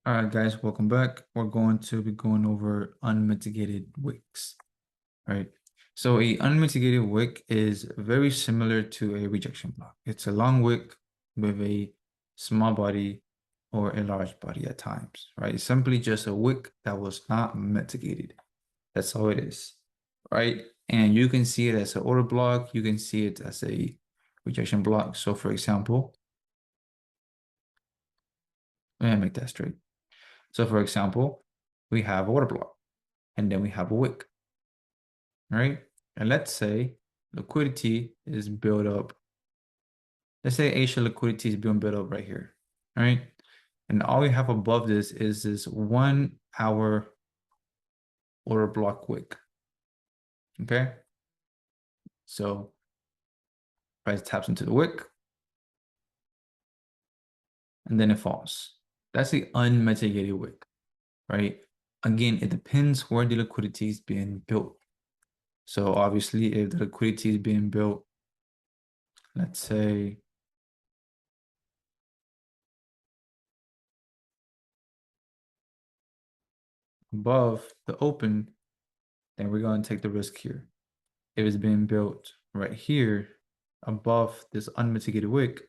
All right, guys, welcome back. We're going to be going over unmitigated wicks, right? So a unmitigated wick is very similar to a rejection block. It's a long wick with a small body or a large body at times, right? It's simply just a wick that was not mitigated. That's all it is, right? And you can see it as an order block. You can see it as a rejection block. So for example, let me make that straight. So for example, we have a water block and then we have a wick, right? And let's say liquidity is built up. Let's say Asia liquidity is being built up right here, right? And all we have above this is this 1 hour order block wick, okay? So price taps into the wick and then it falls. That's the unmitigated wick, right? Again, it depends where the liquidity is being built. So obviously, if the liquidity is being built, let's say above the open, then we're going to take the risk here. If it's being built right here above this unmitigated wick,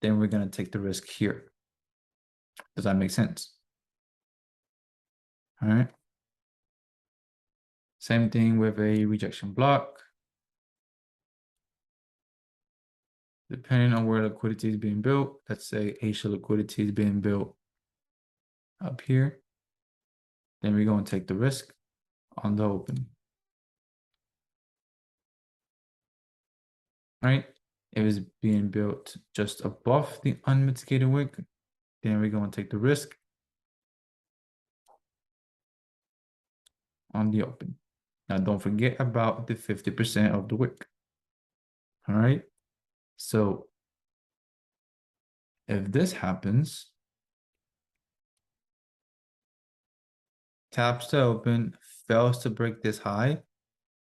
then we're going to take the risk here. Does that make sense? All right. Same thing with a rejection block. Depending on where liquidity is being built, let's say Asia liquidity is being built up here, then we're going to take the risk on the open. Right? If it's being built just above the unmitigated wick, then we're going to take the risk on the open. Now, don't forget about the 50% of the wick. All right. So if this happens, taps to open, fails to break this high,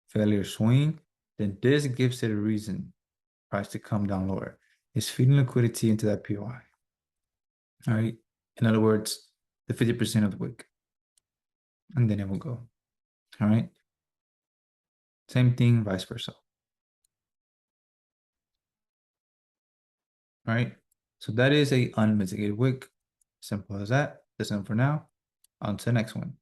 failure swing, then this gives it a reason price to come down lower. It's feeding liquidity into that POI. All right. In other words, the 50% of the wick. And then it will go. All right. Same thing, vice versa. All right. So that is a unmitigated wick. Simple as that. That's it for now. On to the next one.